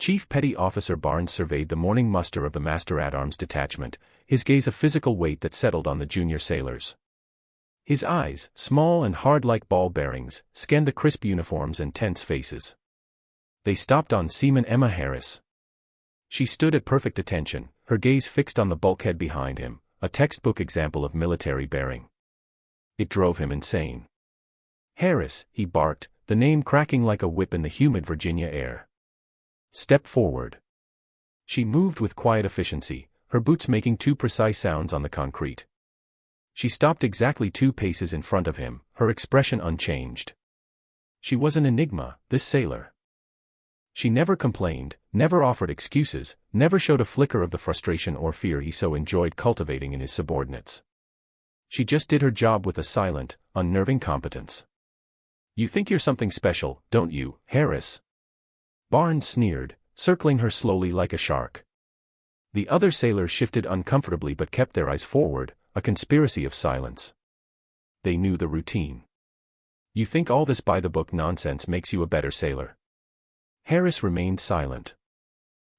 Chief Petty Officer Barnes surveyed the morning muster of the Master-at-Arms detachment, his gaze a physical weight that settled on the junior sailors. His eyes, small and hard like ball bearings, scanned the crisp uniforms and tense faces. They stopped on Seaman Emma Harris. She stood at perfect attention, her gaze fixed on the bulkhead behind him, a textbook example of military bearing. It drove him insane. "Harris," he barked, the name cracking like a whip in the humid Virginia air. "Step forward." She moved with quiet efficiency, her boots making 2 precise sounds on the concrete. She stopped exactly 2 paces in front of him, her expression unchanged. She was an enigma, this sailor. She never complained, never offered excuses, never showed a flicker of the frustration or fear he so enjoyed cultivating in his subordinates. She just did her job with a silent, unnerving competence. "You think you're something special, don't you, Harris?" Barnes sneered, circling her slowly like a shark. The other sailors shifted uncomfortably but kept their eyes forward, a conspiracy of silence. They knew the routine. "You think all this by-the-book nonsense makes you a better sailor?" Harris remained silent.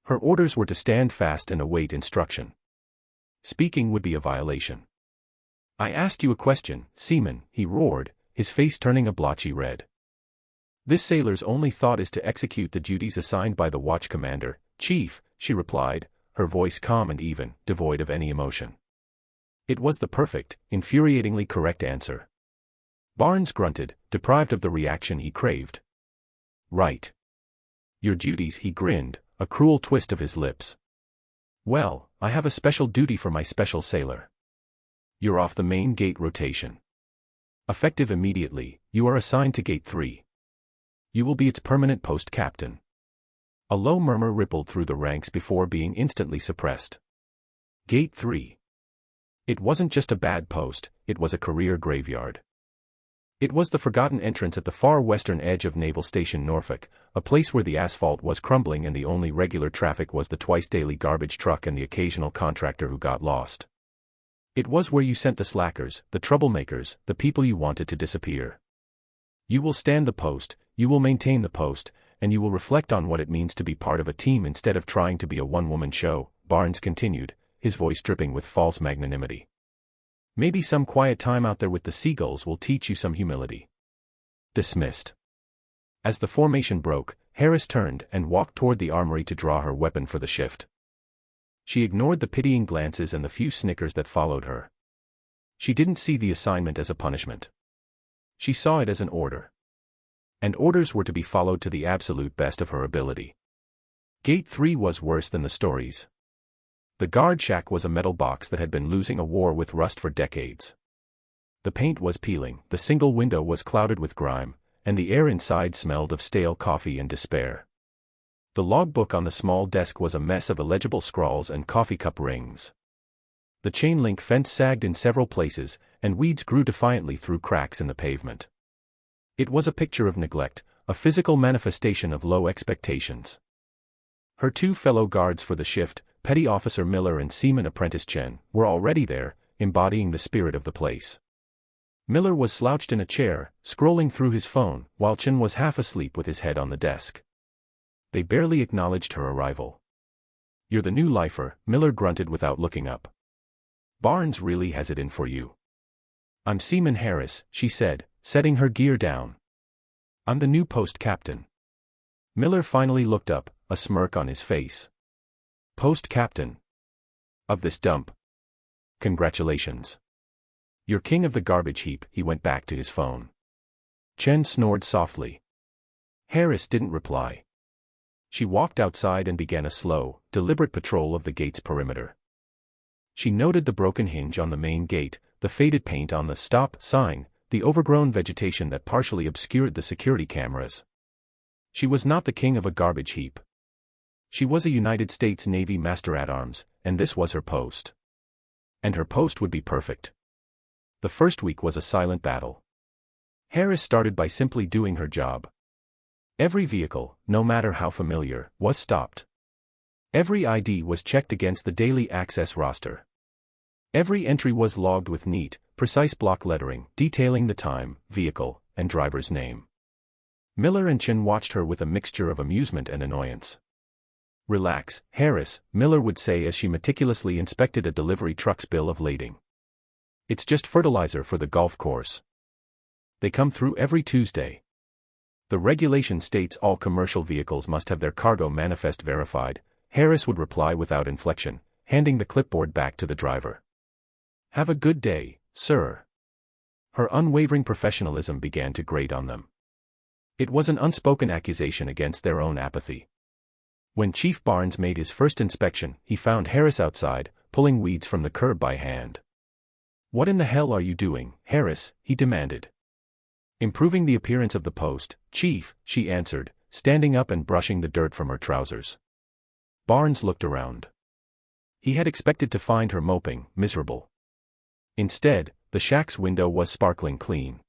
Her orders were to stand fast and await instruction. Speaking would be a violation. "I asked you a question, Seaman," he roared, his face turning a blotchy red. "This sailor's only thought is to execute the duties assigned by the watch commander." "Chief," she replied, her voice calm and even, devoid of any emotion. It was the perfect, infuriatingly correct answer. Barnes grunted, deprived of the reaction he craved. "Right. Your duties," he grinned, a cruel twist of his lips. "Well, I have a special duty for my special sailor. You're off the main gate rotation. Effective immediately, you are assigned to Gate 3. You will be its permanent post captain." A low murmur rippled through the ranks before being instantly suppressed. Gate 3. It wasn't just a bad post, it was a career graveyard. It was the forgotten entrance at the far western edge of Naval Station Norfolk, a place where the asphalt was crumbling and the only regular traffic was the twice-daily garbage truck and the occasional contractor who got lost. It was where you sent the slackers, the troublemakers, the people you wanted to disappear. You will stand the post, you will maintain the post, and you will reflect on what it means to be part of a team instead of trying to be a one-woman show, Barnes continued, his voice dripping with false magnanimity. "Maybe some quiet time out there with the seagulls will teach you some humility." Dismissed. As the formation broke, Harris turned and walked toward the armory to draw her weapon for the shift. She ignored the pitying glances and the few snickers that followed her. She didn't see the assignment as a punishment. She saw it as an order. And orders were to be followed to the absolute best of her ability. Gate 3 was worse than the stories. The guard shack was a metal box that had been losing a war with rust for decades. The paint was peeling, the single window was clouded with grime, and the air inside smelled of stale coffee and despair. The logbook on the small desk was a mess of illegible scrawls and coffee cup rings. The chain-link fence sagged in several places, and weeds grew defiantly through cracks in the pavement. It was a picture of neglect, a physical manifestation of low expectations. Her 2 fellow guards for the shift, Petty Officer Miller and Seaman Apprentice Chen, were already there, embodying the spirit of the place. Miller was slouched in a chair, scrolling through his phone, while Chen was half asleep with his head on the desk. They barely acknowledged her arrival. "You're the new lifer," Miller grunted without looking up. "Barnes really has it in for you." "I'm Seaman Harris," she said, setting her gear down. "I'm the new post captain." Miller finally looked up, a smirk on his face. "Post captain? Of this dump? Congratulations. You're king of the garbage heap." He went back to his phone. Chen snored softly. Harris didn't reply. She walked outside and began a slow, deliberate patrol of the gate's perimeter. She noted the broken hinge on the main gate, the faded paint on the stop sign, the overgrown vegetation that partially obscured the security cameras. She was not the king of a garbage heap. She was a United States Navy Master-at-Arms, and this was her post. And her post would be perfect. The first week was a silent battle. Harris started by simply doing her job. Every vehicle, no matter how familiar, was stopped. Every ID was checked against the daily access roster. Every entry was logged with neat, precise block lettering detailing the time, vehicle, and driver's name. Miller and Chen watched her with a mixture of amusement and annoyance. "Relax, Harris," Miller would say as she meticulously inspected a delivery truck's bill of lading. "It's just fertilizer for the golf course. They come through every Tuesday. The regulation states all commercial vehicles must have their cargo manifest verified," Harris would reply without inflection, handing the clipboard back to the driver. "Have a good day, sir." Her unwavering professionalism began to grate on them. It was an unspoken accusation against their own apathy. When Chief Barnes made his first inspection, he found Harris outside, pulling weeds from the curb by hand. "What in the hell are you doing, Harris?" he demanded. "Improving the appearance of the post, Chief," she answered, standing up and brushing the dirt from her trousers. Barnes looked around. He had expected to find her moping, miserable. Instead, the shack's window was sparkling clean.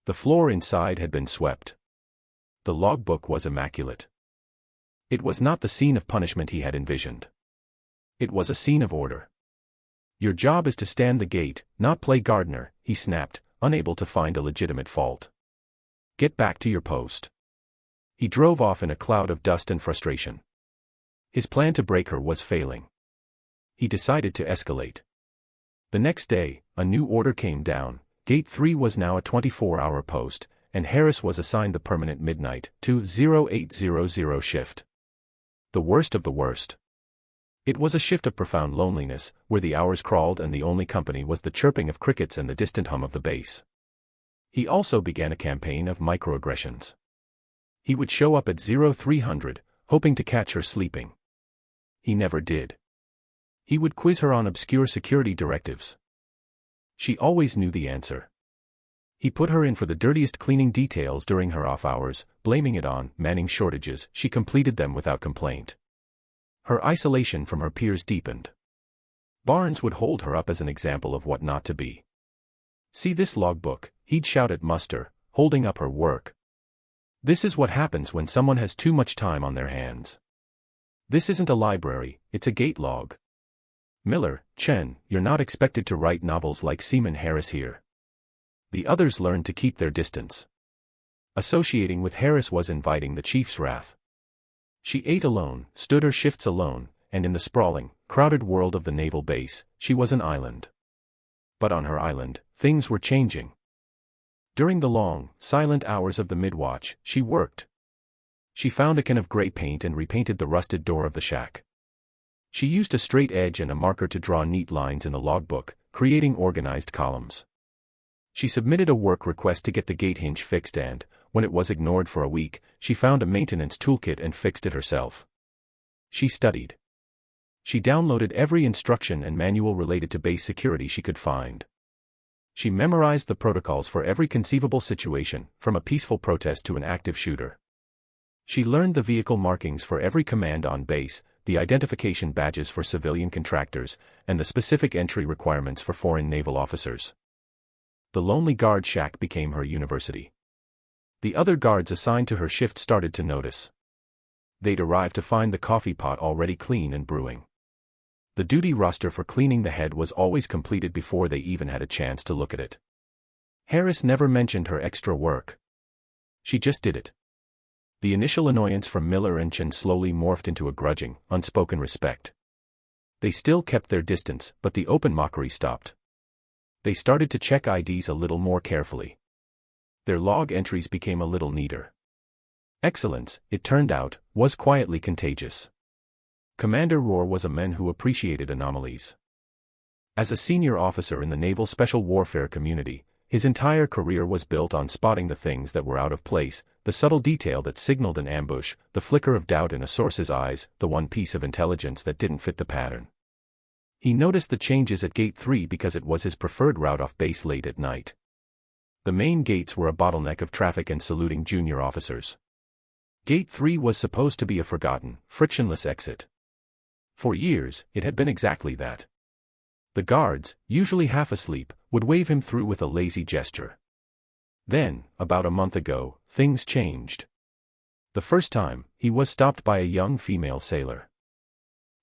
The floor inside had been swept. The logbook was immaculate. It was not the scene of punishment he had envisioned. It was a scene of order. "Your job is to stand the gate, not play gardener," he snapped, unable to find a legitimate fault. "Get back to your post." He drove off in a cloud of dust and frustration. His plan to break her was failing. He decided to escalate. The next day, a new order came down. Gate 3 was now a 24-hour post, and Harris was assigned the permanent midnight to 0800 shift. The worst of the worst. It was a shift of profound loneliness, where the hours crawled and the only company was the chirping of crickets and the distant hum of the bass. He also began a campaign of microaggressions. He would show up at 0300, hoping to catch her sleeping. He never did. He would quiz her on obscure security directives. She always knew the answer. He put her in for the dirtiest cleaning details during her off hours, blaming it on manning shortages. She completed them without complaint. Her isolation from her peers deepened. Barnes would hold her up as an example of what not to be. "See this logbook," he'd shout at Muster, holding up her work. "This is what happens when someone has too much time on their hands. This isn't a library, it's a gate log. Miller, Chen, you're not expected to write novels like Seaman Harris here." The others learned to keep their distance. Associating with Harris was inviting the chief's wrath. She ate alone, stood her shifts alone, and in the sprawling, crowded world of the naval base, she was an island. But on her island, things were changing. During the long, silent hours of the mid-watch, she worked. She found a can of gray paint and repainted the rusted door of the shack. She used a straight edge and a marker to draw neat lines in the logbook, creating organized columns. She submitted a work request to get the gate hinge fixed and, when it was ignored for a week, she found a maintenance toolkit and fixed it herself. She studied. She downloaded every instruction and manual related to base security she could find. She memorized the protocols for every conceivable situation, from a peaceful protest to an active shooter. She learned the vehicle markings for every command on base, the identification badges for civilian contractors, and the specific entry requirements for foreign naval officers. The lonely guard shack became her university. The other guards assigned to her shift started to notice. They'd arrived to find the coffee pot already clean and brewing. The duty roster for cleaning the head was always completed before they even had a chance to look at it. Harris never mentioned her extra work. She just did it. The initial annoyance from Miller and Chen slowly morphed into a grudging, unspoken respect. They still kept their distance, but the open mockery stopped. They started to check IDs a little more carefully. Their log entries became a little neater. Excellence, it turned out, was quietly contagious. Commander Rohr was a man who appreciated anomalies. As a senior officer in the naval special warfare community, his entire career was built on spotting the things that were out of place, the subtle detail that signaled an ambush, the flicker of doubt in a source's eyes, the one piece of intelligence that didn't fit the pattern. He noticed the changes at Gate 3 because it was his preferred route off base late at night. The main gates were a bottleneck of traffic and saluting junior officers. Gate 3 was supposed to be a forgotten, frictionless exit. For years, it had been exactly that. The guards, usually half asleep, would wave him through with a lazy gesture. Then, about a month ago, things changed. The first time, he was stopped by a young female sailor.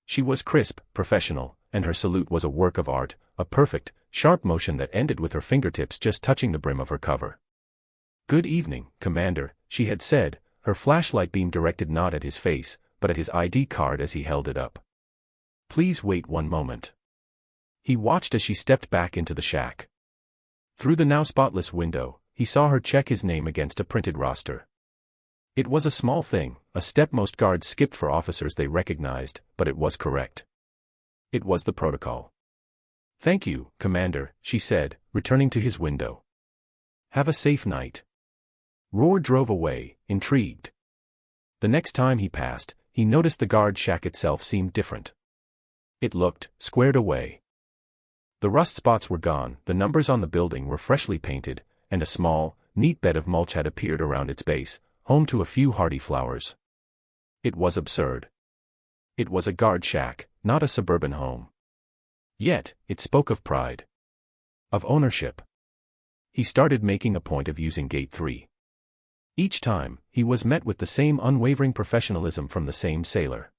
She was crisp, professional, and her salute was a work of art, a perfect, sharp motion that ended with her fingertips just touching the brim of her cover. "Good evening, Commander," she had said, her flashlight beam directed not at his face, but at his ID card as he held it up. "Please wait one moment." He watched as she stepped back into the shack. Through the now spotless window, he saw her check his name against a printed roster. It was a small thing, a step most guards skipped for officers they recognized, but it was correct. It was the protocol. "Thank you, Commander," she said, returning to his window. "Have a safe night." Roar drove away, intrigued. The next time he passed, he noticed the guard shack itself seemed different. It looked squared away. The rust spots were gone, the numbers on the building were freshly painted, and a small, neat bed of mulch had appeared around its base, home to a few hardy flowers. It was absurd. It was a guard shack, not a suburban home. Yet, it spoke of pride. Of ownership. He started making a point of using Gate 3. Each time, he was met with the same unwavering professionalism from the same sailor.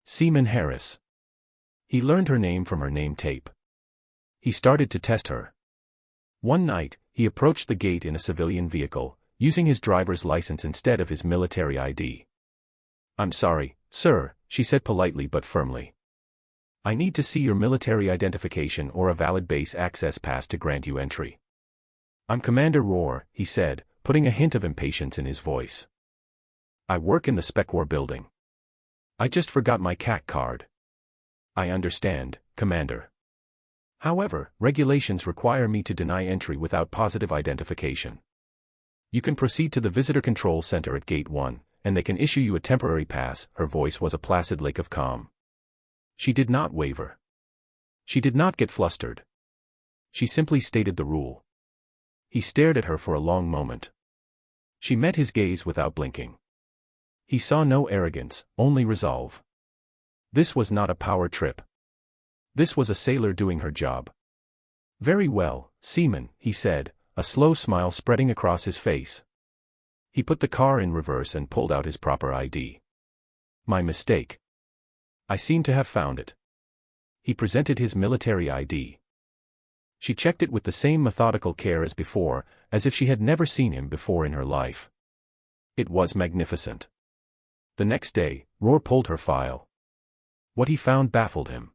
Seaman Harris. He learned her name from her name tape. He started to test her. One night, he approached the gate in a civilian vehicle, using his driver's license instead of his military ID. "I'm sorry, sir," she said politely but firmly. "I need to see your military identification or a valid base access pass to grant you entry." "I'm Commander Roar," he said, putting a hint of impatience in his voice. "I work in the Spec War building. I just forgot my CAC card." "I understand, Commander. However, regulations require me to deny entry without positive identification. You can proceed to the Visitor Control Center at Gate 1, and they can issue you a temporary pass." Her voice was a placid lake of calm. She did not waver. She did not get flustered. She simply stated the rule. He stared at her for a long moment. She met his gaze without blinking. He saw no arrogance, only resolve. This was not a power trip. This was a sailor doing her job. "Very well, Seaman," he said, a slow smile spreading across his face. He put the car in reverse and pulled out his proper ID. "My mistake. I seem to have found it." He presented his military ID. She checked it with the same methodical care as before, as if she had never seen him before in her life. It was magnificent. The next day, Roar pulled her file. What he found baffled him.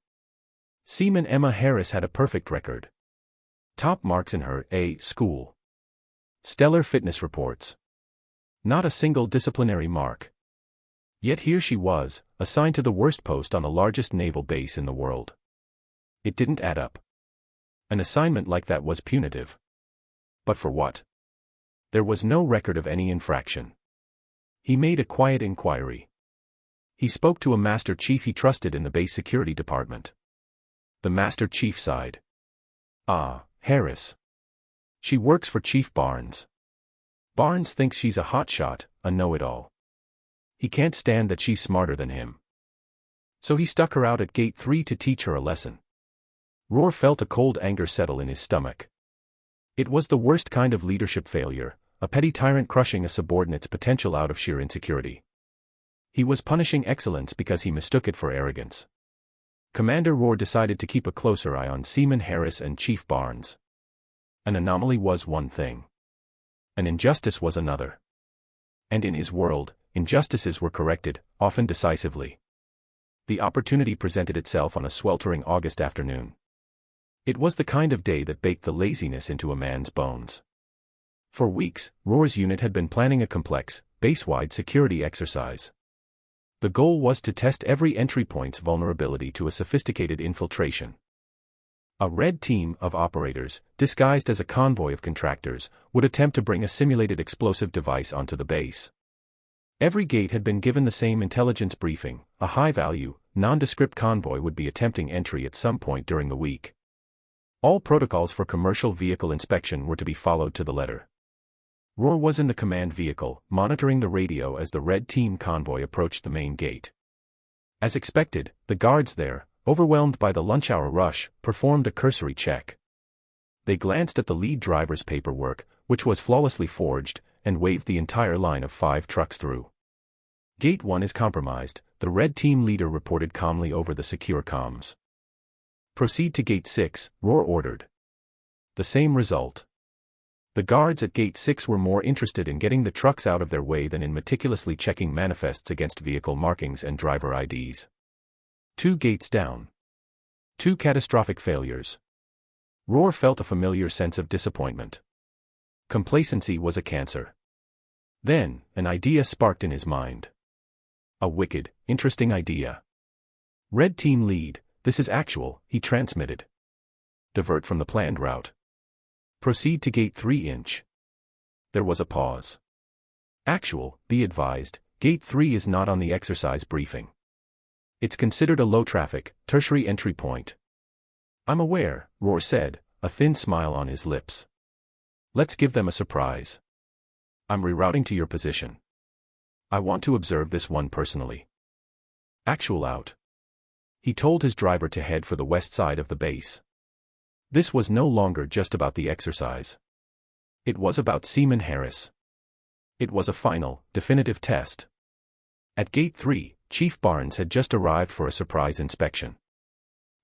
Seaman Emma Harris had a perfect record. Top marks in her A school. Stellar fitness reports. Not a single disciplinary mark. Yet here she was, assigned to the worst post on the largest naval base in the world. It didn't add up. An assignment like that was punitive. But for what? There was no record of any infraction. He made a quiet inquiry. He spoke to a Master Chief he trusted in the base security department. The Master Chief sighed. "Ah, Harris. She works for Chief Barnes. Barnes thinks she's a hotshot, a know-it-all. He can't stand that she's smarter than him. So he stuck her out at Gate 3 to teach her a lesson." Roar felt a cold anger settle in his stomach. It was the worst kind of leadership failure, a petty tyrant crushing a subordinate's potential out of sheer insecurity. He was punishing excellence because he mistook it for arrogance. Commander Roar decided to keep a closer eye on Seaman Harris and Chief Barnes. An anomaly was one thing. An injustice was another. And in his world, injustices were corrected, often decisively. The opportunity presented itself on a sweltering August afternoon. It was the kind of day that baked the laziness into a man's bones. For weeks, Roar's unit had been planning a complex, base-wide security exercise. The goal was to test every entry point's vulnerability to a sophisticated infiltration. A red team of operators, disguised as a convoy of contractors, would attempt to bring a simulated explosive device onto the base. Every gate had been given the same intelligence briefing. A high-value, nondescript convoy would be attempting entry at some point during the week. All protocols for commercial vehicle inspection were to be followed to the letter. Roar was in the command vehicle, monitoring the radio as the red team convoy approached the main gate. As expected, the guards there, overwhelmed by the lunch hour rush, performed a cursory check. They glanced at the lead driver's paperwork, which was flawlessly forged, and waved the entire line of 5 trucks through. "Gate 1 is compromised," the red team leader reported calmly over the secure comms. "Proceed to Gate 6, Roar ordered." The same result. The guards at Gate 6 were more interested in getting the trucks out of their way than in meticulously checking manifests against vehicle markings and driver IDs. 2 gates down. 2 catastrophic failures. Roar felt a familiar sense of disappointment. Complacency was a cancer. Then, an idea sparked in his mind. A wicked, interesting idea. Red Team lead, this is actual, he transmitted. Divert from the planned route. Proceed to Gate 3-inch. There was a pause. Actual, be advised, Gate 3 is not on the exercise briefing. It's considered a low-traffic, tertiary entry point. I'm aware, Roar said, a thin smile on his lips. Let's give them a surprise. I'm rerouting to your position. I want to observe this one personally. Actual out. He told his driver to head for the west side of the base. This was no longer just about the exercise. It was about Seaman Harris. It was a final, definitive test. At Gate 3, Chief Barnes had just arrived for a surprise inspection.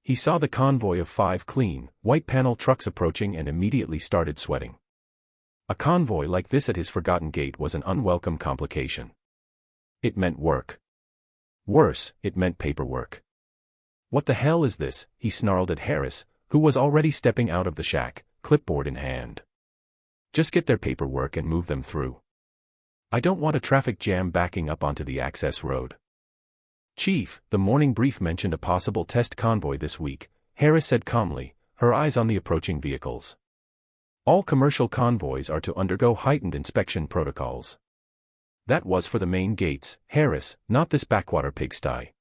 He saw the convoy of 5 clean, white panel trucks approaching and immediately started sweating. A convoy like this at his forgotten gate was an unwelcome complication. It meant work. Worse, it meant paperwork. What the hell is this? He snarled at Harris, who was already stepping out of the shack, clipboard in hand. Just get their paperwork and move them through. I don't want a traffic jam backing up onto the access road. Chief, the morning brief mentioned a possible test convoy this week, Harris said calmly, her eyes on the approaching vehicles. All commercial convoys are to undergo heightened inspection protocols. That was for the main gates, Harris, not this backwater pigsty.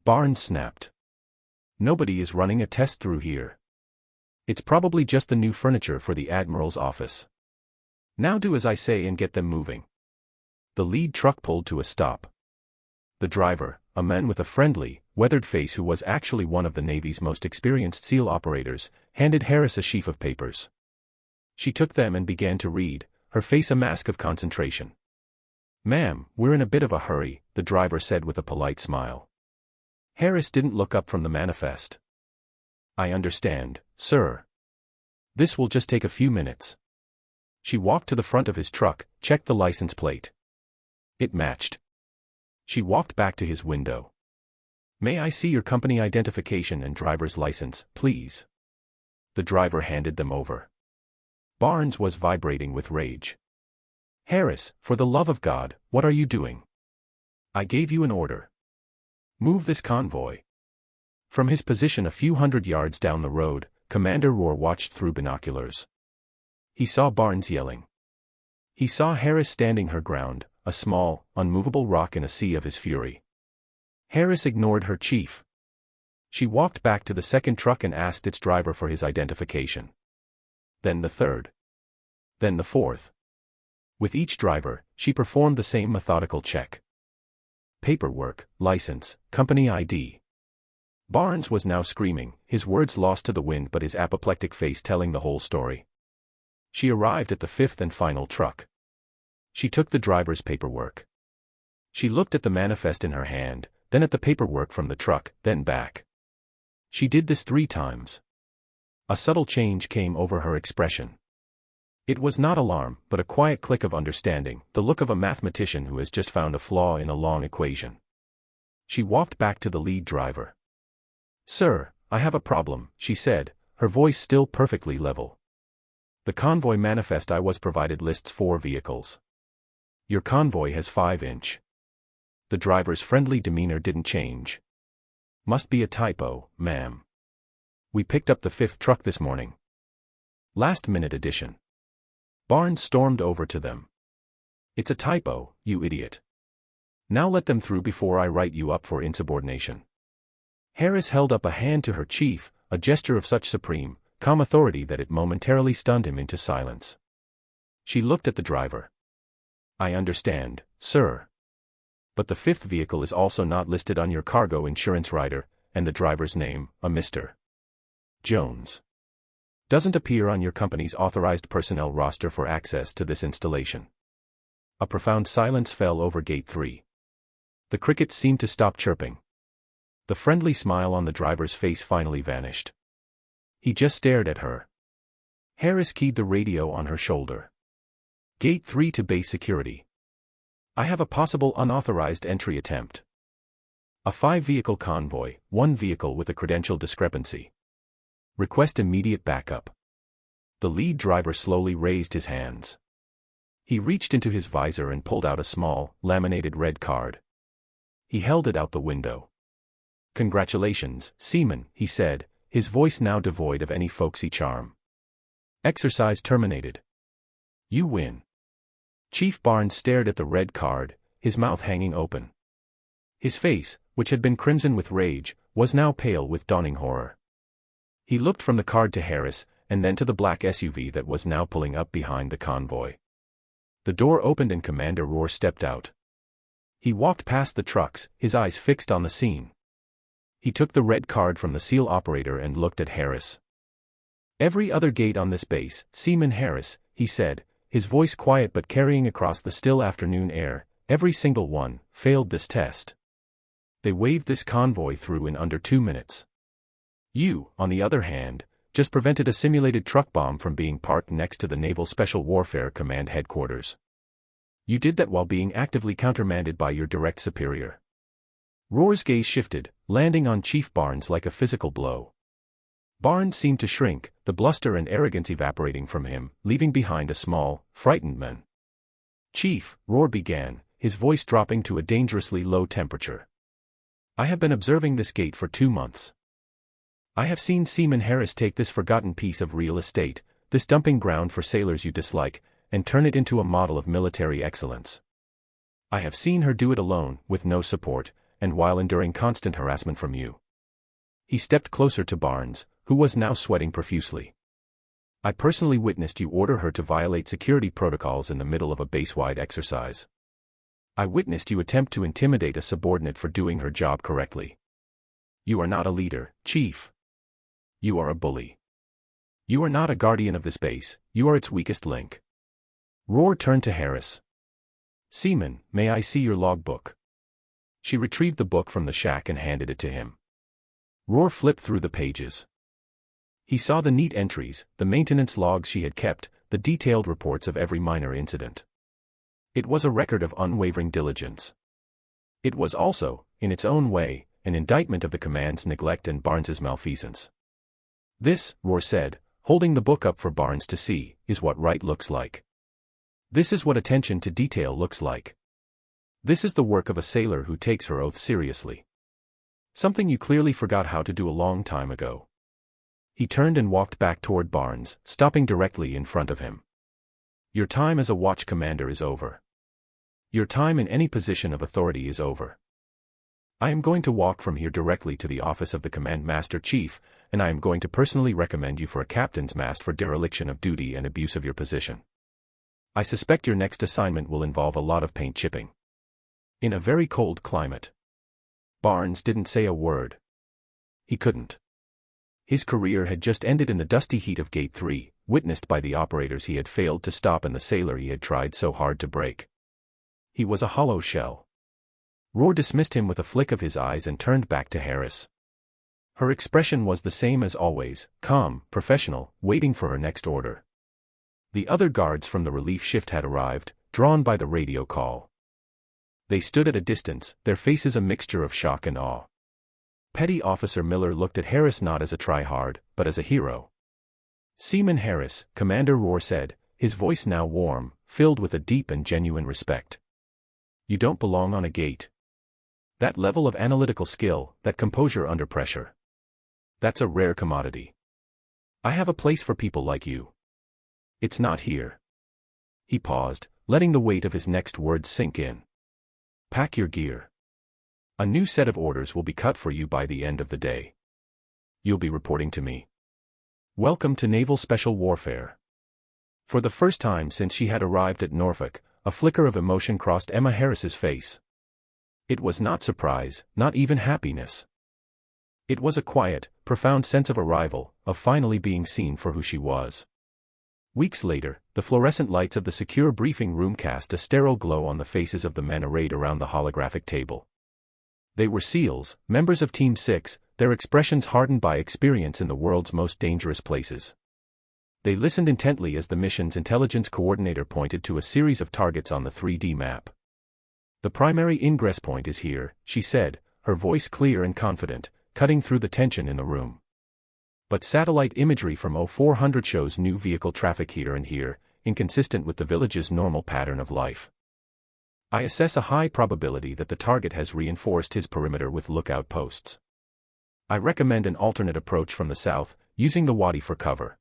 Barnes snapped. Nobody is running a test through here. It's probably just the new furniture for the Admiral's office. Now do as I say and get them moving. The lead truck pulled to a stop. The driver, a man with a friendly, weathered face who was actually one of the Navy's most experienced SEAL operators, handed Harris a sheaf of papers. She took them and began to read, her face a mask of concentration. Ma'am, we're in a bit of a hurry, the driver said with a polite smile. Harris didn't look up from the manifest. I understand, sir. This will just take a few minutes. She walked to the front of his truck, checked the license plate. It matched. She walked back to his window. May I see your company identification and driver's license, please? The driver handed them over. Barnes was vibrating with rage. Harris, for the love of God, what are you doing? I gave you an order. Move this convoy. From his position a few hundred yards down the road, Commander Roar watched through binoculars. He saw Barnes yelling. He saw Harris standing her ground, a small, unmovable rock in a sea of his fury. Harris ignored her chief. She walked back to the second truck and asked its driver for his identification. Then the third. Then the fourth. With each driver, she performed the same methodical check. Paperwork, license, company ID. Barnes was now screaming, his words lost to the wind but his apoplectic face telling the whole story. She arrived at the fifth and final truck. She took the driver's paperwork. She looked at the manifest in her hand, then at the paperwork from the truck, then back. She did this 3 times. A subtle change came over her expression. It was not alarm, but a quiet click of understanding, the look of a mathematician who has just found a flaw in a long equation. She walked back to the lead driver. Sir, I have a problem, she said, her voice still perfectly level. The convoy manifest I was provided lists 4 vehicles. Your convoy has 5-inch. The driver's friendly demeanor didn't change. Must be a typo, ma'am. We picked up the 5th truck this morning. Last-minute addition. Barnes stormed over to them. It's a typo, you idiot. Now let them through before I write you up for insubordination. Harris held up a hand to her chief, a gesture of such supreme, calm authority that it momentarily stunned him into silence. She looked at the driver. I understand, sir. But the 5th vehicle is also not listed on your cargo insurance rider, and the driver's name, a Mr. Jones, doesn't appear on your company's authorized personnel roster for access to this installation. A profound silence fell over Gate 3. The crickets seemed to stop chirping. The friendly smile on the driver's face finally vanished. He just stared at her. Harris keyed the radio on her shoulder. Gate 3 to base security. I have a possible unauthorized entry attempt. A 5-vehicle convoy, 1 vehicle with a credential discrepancy. Request immediate backup. The lead driver slowly raised his hands. He reached into his visor and pulled out a small, laminated red card. He held it out the window. Congratulations, Seaman, he said, his voice now devoid of any folksy charm. Exercise terminated. You win. Chief Barnes stared at the red card, his mouth hanging open. His face, which had been crimson with rage, was now pale with dawning horror. He looked from the card to Harris, and then to the black SUV that was now pulling up behind the convoy. The door opened and Commander Rohr stepped out. He walked past the trucks, his eyes fixed on the scene. He took the red card from the SEAL operator and looked at Harris. Every other gate on this base, Seaman Harris, he said, his voice quiet but carrying across the still afternoon air, every single one, failed this test. They waved this convoy through in under 2 minutes. You, on the other hand, just prevented a simulated truck bomb from being parked next to the Naval Special Warfare Command headquarters. You did that while being actively countermanded by your direct superior. Rohr's gaze shifted, landing on Chief Barnes like a physical blow. Barnes seemed to shrink, the bluster and arrogance evaporating from him, leaving behind a small, frightened man. Chief, Rohr began, his voice dropping to a dangerously low temperature. I have been observing this gate for 2 months. I have seen Seaman Harris take this forgotten piece of real estate, this dumping ground for sailors you dislike, and turn it into a model of military excellence. I have seen her do it alone, with no support, and while enduring constant harassment from you. He stepped closer to Barnes, who was now sweating profusely. I personally witnessed you order her to violate security protocols in the middle of a base-wide exercise. I witnessed you attempt to intimidate a subordinate for doing her job correctly. You are not a leader, Chief. You are a bully. You are not a guardian of this base, you are its weakest link. Rohr turned to Harris. Seaman, may I see your logbook? She retrieved the book from the shack and handed it to him. Rohr flipped through the pages. He saw the neat entries, the maintenance logs she had kept, the detailed reports of every minor incident. It was a record of unwavering diligence. It was also, in its own way, an indictment of the command's neglect and Barnes's malfeasance. This, Rohr said, holding the book up for Barnes to see, is what right looks like. This is what attention to detail looks like. This is the work of a sailor who takes her oath seriously. Something you clearly forgot how to do a long time ago. He turned and walked back toward Barnes, stopping directly in front of him. Your time as a watch commander is over. Your time in any position of authority is over. I am going to walk from here directly to the office of the Command Master Chief, and I am going to personally recommend you for a captain's mast for dereliction of duty and abuse of your position. I suspect your next assignment will involve a lot of paint chipping. In a very cold climate. Barnes didn't say a word. He couldn't. His career had just ended in the dusty heat of Gate 3, witnessed by the operators he had failed to stop and the sailor he had tried so hard to break. He was a hollow shell. Rohr dismissed him with a flick of his eyes and turned back to Harris. Her expression was the same as always, calm, professional, waiting for her next order. The other guards from the relief shift had arrived, drawn by the radio call. They stood at a distance, their faces a mixture of shock and awe. Petty Officer Miller looked at Harris not as a try-hard, but as a hero. Seaman Harris, Commander Rohr said, his voice now warm, filled with a deep and genuine respect. You don't belong on a gate. That level of analytical skill, that composure under pressure. That's a rare commodity. I have a place for people like you. It's not here. He paused, letting the weight of his next words sink in. Pack your gear. A new set of orders will be cut for you by the end of the day. You'll be reporting to me. Welcome to Naval Special Warfare. For the first time since she had arrived at Norfolk, a flicker of emotion crossed Emma Harris's face. It was not surprise, not even happiness. It was a quiet, profound sense of arrival, of finally being seen for who she was. Weeks later, the fluorescent lights of the secure briefing room cast a sterile glow on the faces of the men arrayed around the holographic table. They were SEALs, members of Team 6, their expressions hardened by experience in the world's most dangerous places. They listened intently as the mission's intelligence coordinator pointed to a series of targets on the 3D map. The primary ingress point is here, she said, her voice clear and confident, cutting through the tension in the room. But satellite imagery from O400 shows new vehicle traffic here and here, inconsistent with the village's normal pattern of life. I assess a high probability that the target has reinforced his perimeter with lookout posts. I recommend an alternate approach from the south, using the wadi for cover.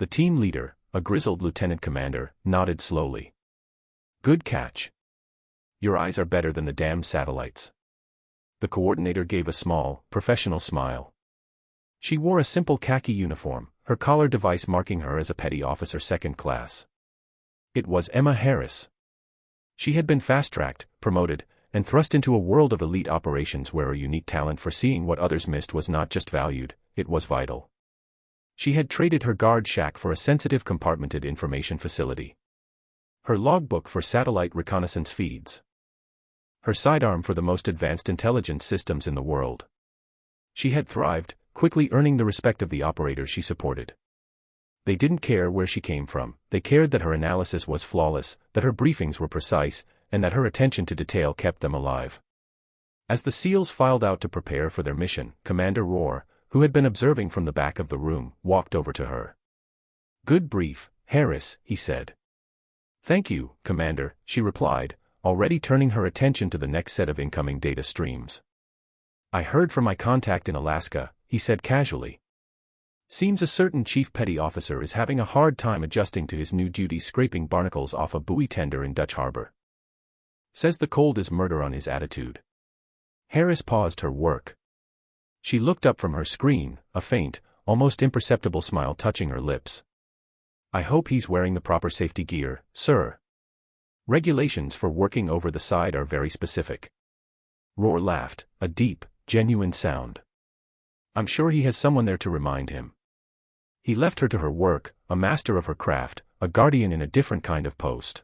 The team leader, a grizzled lieutenant commander, nodded slowly. Good catch. Your eyes are better than the damn satellites. The coordinator gave a small, professional smile. She wore a simple khaki uniform, her collar device marking her as a petty officer second class. It was Emma Harris. She had been fast-tracked, promoted, and thrust into a world of elite operations where a unique talent for seeing what others missed was not just valued, it was vital. She had traded her guard shack for a sensitive compartmented information facility. Her logbook for satellite reconnaissance feeds. Her sidearm for the most advanced intelligence systems in the world. She had thrived, quickly earning the respect of the operators she supported. They didn't care where she came from, they cared that her analysis was flawless, that her briefings were precise, and that her attention to detail kept them alive. As the SEALs filed out to prepare for their mission, Commander Rohr, who had been observing from the back of the room, walked over to her. Good brief, Harris, he said. Thank you, Commander, she replied, already turning her attention to the next set of incoming data streams. I heard from my contact in Alaska, he said casually. Seems a certain chief petty officer is having a hard time adjusting to his new duties scraping barnacles off a buoy tender in Dutch Harbor. Says the cold is murder on his attitude. Harris paused her work. She looked up from her screen, a faint, almost imperceptible smile touching her lips. I hope he's wearing the proper safety gear, sir. Regulations for working over the side are very specific. Rohr laughed, a deep, genuine sound. I'm sure he has someone there to remind him. He left her to her work, a master of her craft, a guardian in a different kind of post.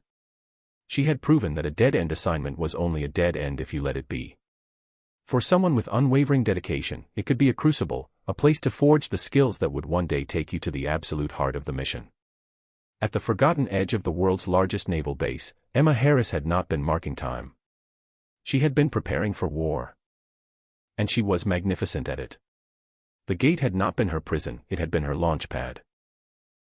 She had proven that a dead-end assignment was only a dead end if you let it be. For someone with unwavering dedication, it could be a crucible, a place to forge the skills that would one day take you to the absolute heart of the mission. At the forgotten edge of the world's largest naval base, Emma Harris had not been marking time. She had been preparing for war. And she was magnificent at it. The gate had not been her prison, it had been her launch pad.